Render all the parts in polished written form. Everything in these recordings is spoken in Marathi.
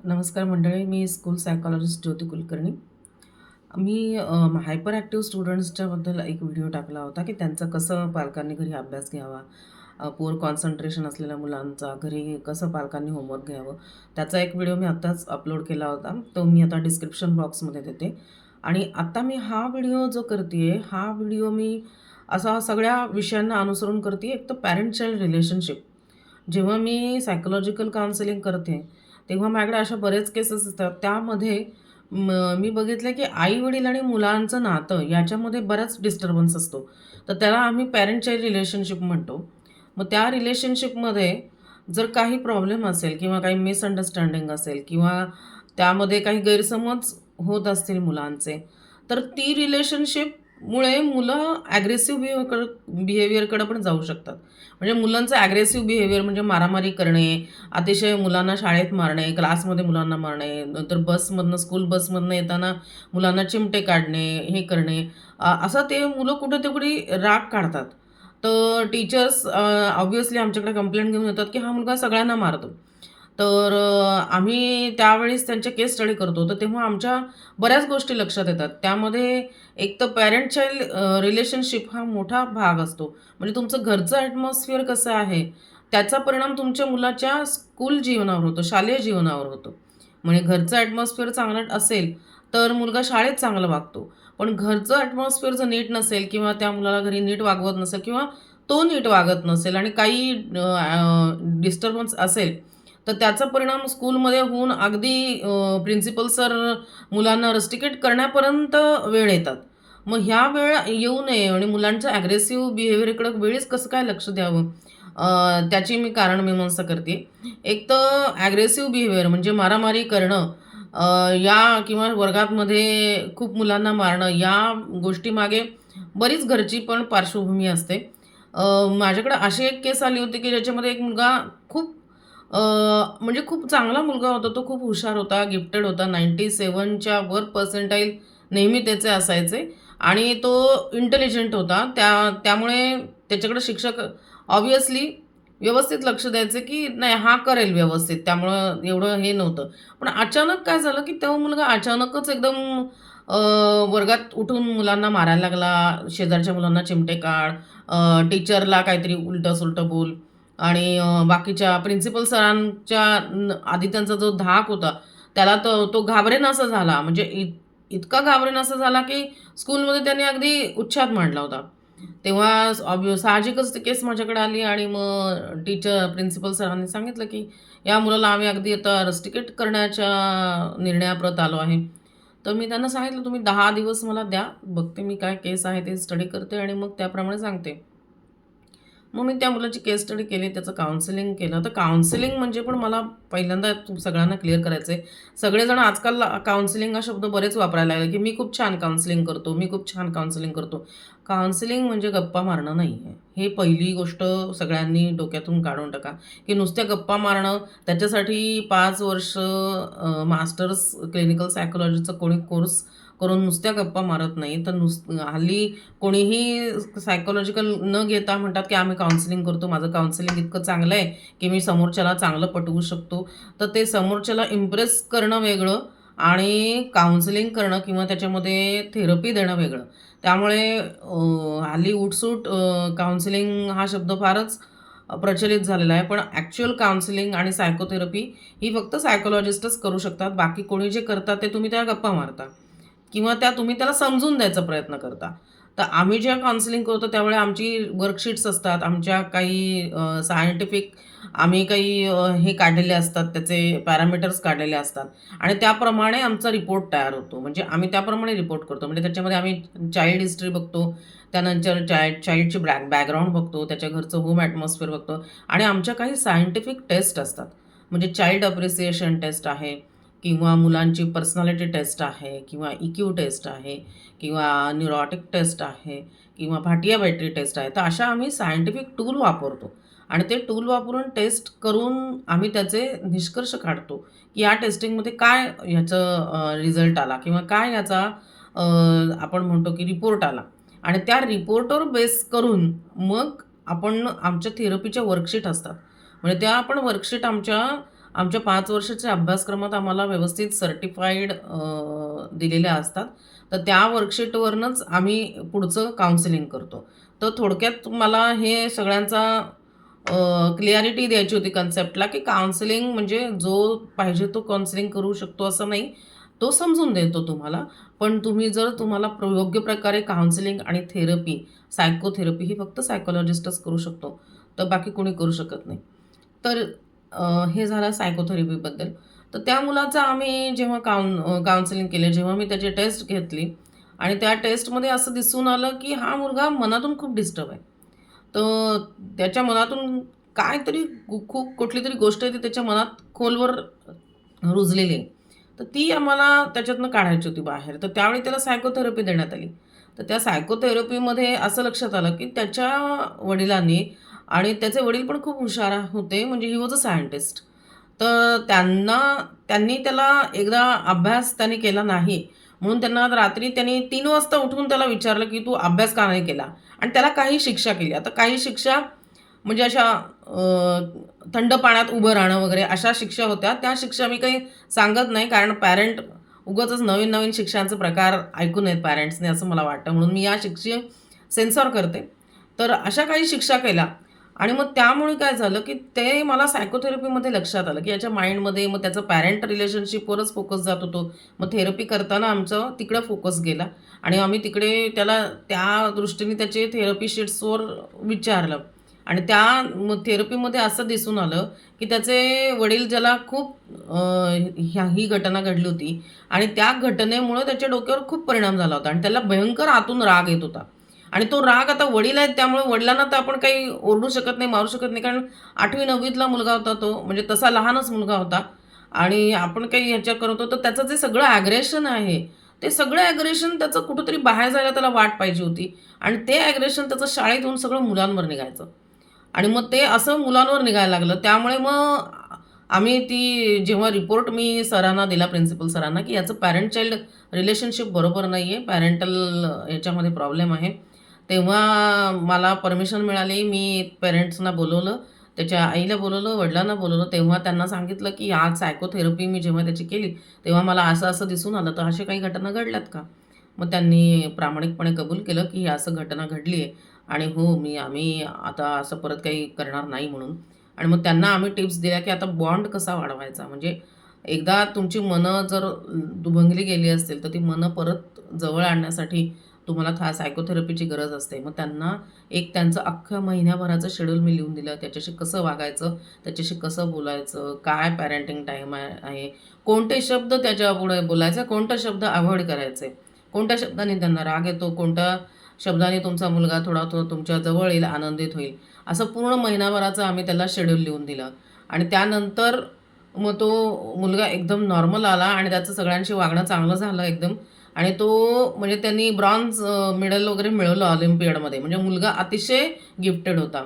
नमस्कार मंडळी, मी स्कूल सायकॉलॉजिस्ट ज्योती कुलकर्णी. मी हायपर ॲक्टिव्ह स्टुडंट्सच्याबद्दल एक व्हिडिओ टाकला होता, की त्यांचं कसं पालकांनी घरी अभ्यास घ्यावा. पुअर कॉन्सन्ट्रेशन असलेल्या मुलांचा घरी कसं पालकांनी होमवर्क घ्यावं. त्याचा एक व्हिडिओ मी आत्ताच अपलोड केला होता. तो मी आता डिस्क्रिप्शन बॉक्समध्ये देते. आणि आता मी हा व्हिडिओ जो करते हा व्हिडिओ मी असा सगळ्या विषयांना अनुसरून करते. एक तर पॅरेंट चाइल्ड रिलेशनशिप. जेव्हा मी सायकॉलॉजिकल काउन्सिलिंग करते, तेव्हा माझ्याकडे अशा बरेच केसेस असतात. त्यामध्ये मी बघितलं की आई-वडील आणि मुलांचं नातं याच्यामध्ये बराच डिस्टर्बन्स असतो. तर त्याला आम्ही पॅरेंट चाइल्ड रिलेशनशिप म्हणतो. मग त्या रिलेशनशिपमध्ये जर काही प्रॉब्लेम असेल किंवा काही मिसअंडरस्टँडिंग असेल किंवा त्यामध्ये काही गैरसमज होत असतील मुलांचे, तर ती रिलेशनशिपमुळे मुलं ॲग्रेसिव्ह बिहेवियरकडे पण जाऊ शकतात. म्हणजे मुलांचं ॲग्रेसिव्ह बिहेवियर म्हणजे मारामारी करणे, अतिशय मुलांना शाळेत मारणे, क्लासमध्ये मुलांना मारणे, नंतर स्कूल बसमधनं येताना मुलांना चिमटे काढणे, हे करणे. असं ते मुलं कुठे राग काढतात. तर टीचर्स ऑब्व्हियसली आमच्याकडे कंप्लेंट घेऊन येतात, की हा मुलगा सगळ्यांना मारतो. तर आम्ही त्यावेळेस त्यांचे केस स्टडी करतो. तर तेव्हा आमच्या बऱ्याच गोष्टी लक्षात येतात. त्यामध्ये एक तर पॅरेंट चाइल्ड रिलेशनशिप हा मोठा भाग असतो. म्हणजे तुमचं घरचं ॲटमॉस्फिअर कसं आहे, त्याचा परिणाम तुमच्या मुलाच्या स्कूल जीवनावर होतो, शालेय जीवनावर होतो. म्हणजे घरचं ॲटमॉस्फिअर चांगलं असेल, तर मुलगा शाळेत चांगला वागतो. पण घरचं ॲटमॉस्फिअर जर नीट नसेल किंवा त्या मुलाला घरी नीट वागवत नसेल किंवा तो नीट वागत नसेल आणि काही डिस्टर्बन्स असेल, तर त्याचा परिणाम स्कूलमध्ये होऊन अगदी प्रिन्सिपल सर मुलांना रस्टिकेट करण्यापर्यंत वेळ येतात. मग ह्या वेळ येऊ नये आणि मुलांच्या ॲग्रेसिव्ह बिहेवियरकडे वेळीच कसं काय लक्ष द्यावं, त्याची मी कारणमीमांसा करते. एक तर ॲग्रेसिव्ह बिहेवियर म्हणजे मारामारी करणं, या किंवा वर्गामध्ये खूप मुलांना मारणं, या गोष्टीमागे बरीच घरची पण पार्श्वभूमी असते. माझ्याकडे अशी एक केस आली होती, की ज्याच्यामध्ये एक मुलगा खूप अ, म्हणजे खूप चांगला मुलगा होता. तो खूप हुशार होता, गिफ्टेड होता. 97च्या वर पर्सेंटाईल नेहमी त्याचे असायचे आणि तो इंटेलिजंट होता. त्यामुळे त्याच्याकडे शिक्षक ऑब्व्हियसली व्यवस्थित लक्ष द्यायचे, की नाही हा करेल व्यवस्थित. त्यामुळं एवढं हे नव्हतं. पण अचानक काय झालं, की तो मुलगा अचानकच एकदम अ, वर्गात उठून मुलांना मारायला लागला. शेजारच्या मुलांना चिमटे काढ, टीचरला काहीतरी उलटं-सुलटं बोल आणि बाकीच्या प्रिन्सिपल सरांच्या आधी त्यांचा जो धाक होता, त्याला तो घाबरेनासा झाला. म्हणजे इतका घाबरेनासा झाला, की स्कूलमध्ये त्याने अगदी उच्छाद मांडला होता. तेव्हा साहजिकच ती केस माझ्याकडे आली आणि मग प्रिन्सिपल सरांनी सांगितलं, की या मुलाला आम्ही अगदी आता रस्टिकेट करण्याच्या निर्णयाप्रत आलो आहे. तर मी त्यांना सांगितलं, "तुम्ही 10 दिवस मला द्या. बघते मी काय केस आहे ते स्टडी करते आणि मग त्याप्रमाणे सांगते." मग मी त्या मुलाची केस स्टडी केली, त्याचं काउन्सिलिंग केलं. तर काउन्सिलिंग म्हणजे पण मला पहिल्यांदा सगळ्यांना क्लिअर करायचं आहे. सगळेजण आजकाल काउन्सिलिंग हा शब्द बरेच वापरायला लागले, की मी खूप छान काउन्सिलिंग करतो, मी खूप छान काउन्सिलिंग करतो. काउन्सिलिंग म्हणजे गप्पा मारणं नाही आहे. हे पहिली गोष्ट सगळ्यांनी डोक्यातून काढून टाका, की नुसत्या गप्पा मारणं त्याच्यासाठी 5 वर्ष मास्टर्स क्लिनिकल सायकॉलॉजीचा कोणी कोर्स करून नुसत्या गप्पा मारत नाही. तर हल्ली कोणीही सायकॉलॉजिकल न घेता म्हणतात, की आम्ही काउन्सिलिंग करतो. माझं काउन्सिलिंग इतकं चांगलं आहे, की मी समोरच्याला चांगलं पटवू शकतो. तर ते समोरच्याला इम्प्रेस करणं वेगळं आणि काउन्सिलिंग करणं किंवा त्याच्यामध्ये थेरपी देणं वेगळं. त्यामुळे हल्ली उठसूट काउन्सिलिंग हा शब्द फारच प्रचलित झालेला आहे. पण ॲक्चुअल काउन्सिलिंग आणि सायकोथेरपी ही फक्त सायकॉलॉजिस्टच करू शकतात. बाकी कोणी जे करतात ते तुम्ही त्या गप्पा मारता. किंवा तुम्ही त्याला समजून द्यायचा प्रयत्न करता. तर आम्ही जेव्हा काउन्सिलिंग करतो त्यावेळी आमची वर्कशीट्स असतात. आमच्या काही सायंटिफिक आम्ही काही हे काढलेले असतात, त्याचे पॅरामीटर्स काढलेले असतात आणि त्याप्रमाणे आमचा रिपोर्ट तयार होतो. म्हणजे आम्ही त्याप्रमाणे रिपोर्ट करतो. म्हणजे त्याच्यामध्ये आम्ही चाइल्ड हिस्ट्री बघतो, त्यानंतर चाइल्डची बॅकग्राऊंड बघतो, त्याच्या घरचं होम ॲटमॉस्फिअर बघतो आणि आमच्या काही सायंटिफिक टेस्ट असतात. म्हणजे चाइल्ड अप्रिसिएशन टेस्ट आहे किंवा मुलांची पर्सनॅलिटी टेस्ट आहे किंवा इक्यू टेस्ट आहे किंवा न्यूरॉटिक टेस्ट आहे किंवा भाटिया बॅटरी टेस्ट आहे. तर अशा आम्ही सायंटिफिक टूल वापरतो आणि ते टूल वापरून टेस्ट करून आम्ही त्याचे निष्कर्ष काढतो, की या टेस्टिंगमध्ये काय ह्याचं रिझल्ट आला किंवा काय याचा आपण म्हणतो की रिपोर्ट आला आणि त्या रिपोर्टवर बेस करून मग आपण आमच्या थेरपीच्या वर्कशीट असतात. म्हणजे त्या आपण वर्कशीट आमच्या आमच्या 5 वर्षाच्या अभ्यासक्रमात आम्हाला व्यवस्थित सर्टिफाईड दिलेल्या असतात. तर त्या वर्कशीटवरनंच आम्ही पुढचं काउन्सिलिंग करतो. तर थोडक्यात मला हे सगळ्यांचा क्लॅरिटी द्यायची होती कन्सेप्टला, की काउन्सिलिंग म्हणजे जो पाहिजे तो काउन्सिलिंग करू शकतो असं नाही. तो समजून देतो तुम्हाला. पण तुम्ही जर तुम्हाला योग्य प्रकारे काउन्सिलिंग आणि थेरपी, सायकोथेरपी ही फक्त सायकॉलॉजिस्टच करू शकतो. तर बाकी कोणी करू शकत नाही. तर हे झालं सायकोथेरपीबद्दल. तर त्या मुलाचं आम्ही जेव्हा काउन्सिलिंग केलं, जेव्हा मी त्याची टेस्ट घेतली आणि त्या टेस्टमध्ये असं दिसून आलं, की हा मुलगा मनातून खूप डिस्टर्ब आहे. तर त्याच्या मनातून काहीतरी खूप कुठलीतरी गोष्ट आहे ती त्याच्या मनात खोलवर रुजलेली आहे. तर ती आम्हाला त्याच्यातनं काढायची होती बाहेर. तर त्यावेळी त्याला सायकोथेरपी देण्यात आली. तर त्या सायकोथेरपीमध्ये असं लक्षात आलं, की त्याच्या वडिलांनी आणि त्याचे वडील पण खूप हुशार होते, म्हणजे ही वॉज अ सायंटिस्ट. तर त्यांनी त्याला एकदा अभ्यास त्यांनी केला नाही, म्हणून त्यांना रात्री त्यांनी 3 वाजता उठून त्याला विचारलं, की "तू अभ्यास का नाही केला?" आणि त्याला काही शिक्षा केली. आता काही शिक्षा म्हणजे अशा थंड पाण्यात उभं राहणं वगैरे अशा शिक्षा होत्या. त्या शिक्षा मी काही सांगत नाही, कारण पॅरेंट उगाचच नवीन-नवीन शिक्षांचे प्रकार ऐकू नयेत पॅरेंट्सने असं मला वाटतं. म्हणून मी या शिक्षे सेन्सॉर करते. तर अशा काही शिक्षा केल्या आणि मग त्यामुळे काय झालं, की ते मला सायकोथेरपीमध्ये लक्षात आलं, की याच्या माइंडमध्ये मग त्याचं पॅरेंट रिलेशनशिपवरच फोकस जात होतो. मग थेरपी करताना आमचं तिकडं फोकस गेला आणि आम्ही तिकडे त्याला त्या दृष्टीने त्याचे थेरपी शीट्सवर विचारलं आणि त्या थेरपीमध्ये असं दिसून आलं, की त्याचे वडील ज्याला खूप ही घटना घडली होती आणि त्या घटनेमुळे त्याच्या डोक्यावर खूप परिणाम झाला होता आणि त्याला भयंकर आतून राग येत होता. आणि तो राग आता वडील आहेत त्यामुळे वडिलांना तर आपण काही ओरडू शकत नाही, मारू शकत नाही. कारण 8वी-9वीतला मुलगा होता तो, म्हणजे तसा लहानच मुलगा होता आणि आपण काही ह्याच्या करतो तर त्याचं जे सगळं ॲग्रेशन आहे, ते सगळं ॲग्रेशन त्याचं कुठेतरी बाहेर जायला त्याला वाट पाहिजे होती आणि ते ॲग्रेशन त्याचं शाळेत येऊन सगळं मुलांवर निघायचं. आणि मग ते असं मुलांवर निघायला लागलं. त्यामुळे मग आम्ही ती जेव्हा रिपोर्ट मी सरांना दिला, प्रिन्सिपल सरांना, की याचं पॅरेंट चाइल्ड रिलेशनशिप बरोबर नाही आहे, पॅरेंटल याच्यामध्ये प्रॉब्लेम आहे. तेव्हा मला परमिशन मिळाली. मी पेरेंट्सना बोलवलं, त्याच्या आईला बोलवलं, वडिलांना बोलवलं. तेव्हा त्यांना सांगितलं, की आज सायकोथेरपी मी जेव्हा त्याची केली, तेव्हा मला असं-असं दिसून आलं. तर अशा काही घटना घडल्यात का? मग त्यांनी प्रामाणिकपणे कबूल केलं, की ही असं घटना घडली आहे आणि हो, आम्ही आता असं परत काही करणार नाही म्हणून. आणि मग त्यांना आम्ही टिप्स दिल्या, की आता बॉन्ड कसा वाढवायचा. म्हणजे एकदा तुमची मनं जर दुभंगली गेली असतील, तर ती मनं परत जवळ आणण्यासाठी तुम्हाला सायकोथेरपीची गरज असते. मग त्यांना एक त्यांचं अख्ख्या महिन्याभराचं शेड्यूल मी लिहून दिलं. त्याच्याशी कसं वागायचं, त्याच्याशी कसं बोलायचं, काय पॅरेंटिंग टाईम आहे, कोणते शब्द त्याच्यापुढे बोलायचे, कोणते शब्द अव्हॉइड करायचे, कोणत्या शब्दाने त्यांना राग येतो, कोणत्या शब्दाने तुमचा मुलगा थोडा तो तुमच्या जवळ येईल, आनंदित होईल. असं पूर्ण महिनाभराचं आम्ही त्याला शेड्यूल लिहून दिलं आणि त्यानंतर मग तो मुलगा एकदम नॉर्मल आला आणि त्याचं सगळ्यांशी वागणं चांगलं झालं एकदम आणि तो म्हणजे त्यांनी ब्रॉन्झ मेडल वगैरे मिळवलं ऑलिम्पियाडमध्ये. म्हणजे मुलगा अतिशय गिफ्टेड होता.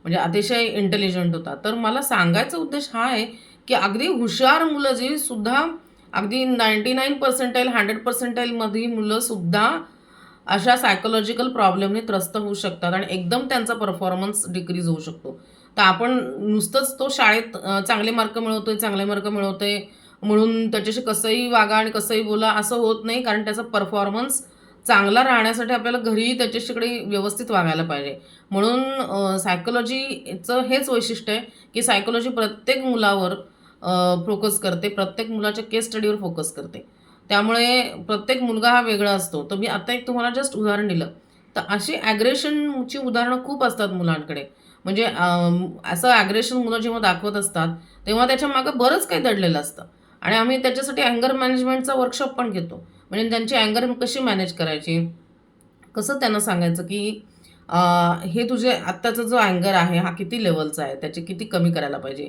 म्हणजे अतिशय इंटेलिजंट होता. तर मला सांगायचा उद्देश हा आहे, की अगदी हुशार मुलं जी सुद्धा अगदी 99 पर्सेंटाइल, 100 पर्सेंटाइलमधली मुलंसुद्धा अशा सायकॉलॉजिकल प्रॉब्लेमने त्रस्त होऊ शकतात आणि एकदम त्यांचा परफॉर्मन्स डिक्रीज होऊ शकतो. तर आपण नुसतंच तो शाळेत चांगले मार्क मिळवतोय, चांगले मार्क मिळवतोय म्हणून त्याच्याशी कसंही वागा आणि कसंही बोला असं होत नाही. कारण त्याचा परफॉर्मन्स चांगला राहण्यासाठी आपल्याला घरीही त्याच्याकडे व्यवस्थित वागायला पाहिजे. म्हणून सायकॉलॉजीचं हेच वैशिष्ट्य आहे, की सायकॉलॉजी प्रत्येक मुलावर फोकस करते. प्रत्येक मुलाच्या केस स्टडीवर फोकस करते. त्यामुळे प्रत्येक मुलगा हा वेगळा असतो. तर मी आता एक तुम्हाला जस्ट उदाहरण दिलं. तर अशी ॲग्रेशनची उदाहरणं खूप असतात मुलांकडे. म्हणजे असं ॲग्रेशन मुलं जेव्हा दाखवत असतात, तेव्हा त्याच्या मागे बरंच काही दडलेलं असतं आणि आम्ही त्याच्यासाठी अँगर मॅनेजमेंटचा वर्कशॉप पण घेतो. म्हणजे त्यांची अँगर कशी मॅनेज करायची, कसं त्यांना सांगायचं, की हे तुझे आत्ताचा जो अँगर आहे, हा किती लेव्हलचा आहे, त्याचे किती कमी करायला पाहिजे.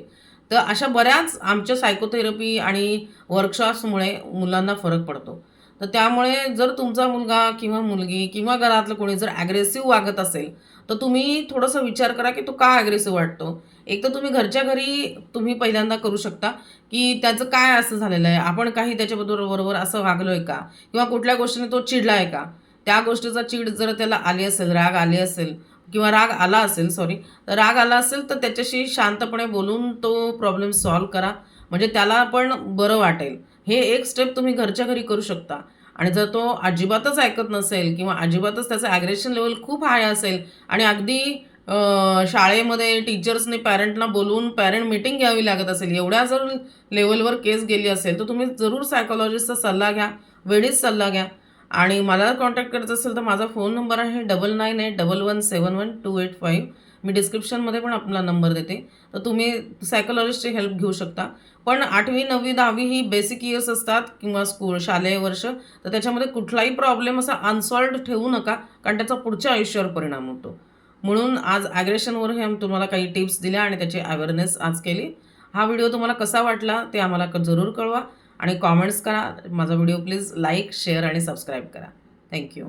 तर अशा बऱ्याच आमच्या सायकोथेरपी आणि वर्कशॉप्समुळे मुलांना फरक पडतो. तर त्यामुळे जर तुमचा मुलगा किंवा मुलगी किंवा घरातलं कोणी जर अग्रेसिव्ह वागत असेल, तर तुम्ही थोडासा विचार करा, की तो का अग्रेसिव्ह वाटतो. एक तर तुम्ही घरच्या घरी तुम्ही पहिल्यांदा करू शकता, की त्याचं काय असं झालेलं आहे, आपण काही त्याच्याबरोबर असं वागलोय का? किंवा कुठल्या गोष्टीने तो चिडलाय का? त्या गोष्टीचा चीड जर त्याला आली असेल, राग आली असेल किंवा राग आला असेल सॉरी, तर राग आला असेल तर त्याच्याशी शांतपणे बोलून तो प्रॉब्लेम सॉल्व्ह करा. म्हणजे त्याला पण बरं वाटेल. हे एक स्टेप तुम्ही घरच्या घरी करू शकता. आणि जर तो अजिबातच ऐकत नसेल किंवा अजिबातच त्याचं ॲग्रेशन लेव्हल खूप हाय असेल आणि अगदी शाळेमध्ये टीचर्सनी पॅरेंटला बोलवून पॅरेंट मीटिंग घ्यावी लागत असेल, एवढ्या जर लेव्हलवर केस गेली असेल, तर तुम्ही जरूर सायकॉलॉजिस्टचा सल्ला घ्या, वेळीच सल्ला घ्या. आणि मला कॉन्टॅक्ट करायचं असेल तर माझा फोन नंबर आहे 9981171285. मी डिस्क्रिप्शनमध्ये पण आपला नंबर देते. तर तुम्ही सायकॉलॉजिस्टची हेल्प घेऊ शकता. पण 8वी, 9वी, 10वी ही बेसिक इयर्स असतात किंवा शालेय वर्ष. तर त्याच्यामध्ये कुठलाही प्रॉब्लेम असा अनसॉल्व्ड ठेवू नका, कारण त्याचा पुढच्या आयुष्यावर परिणाम होतो. म्हणून आज ॲग्रेशनवर हे तुम्हाला काही टिप्स दिल्या आणि त्याची अवेअरनेस आज केली. हा व्हिडिओ तुम्हाला कसा वाटला ते आम्हाला जरूर कळवा आणि कॉमेंट्स करा. माझा व्हिडिओ प्लीज लाईक, शेअर आणि सबस्क्राईब करा. Thank you.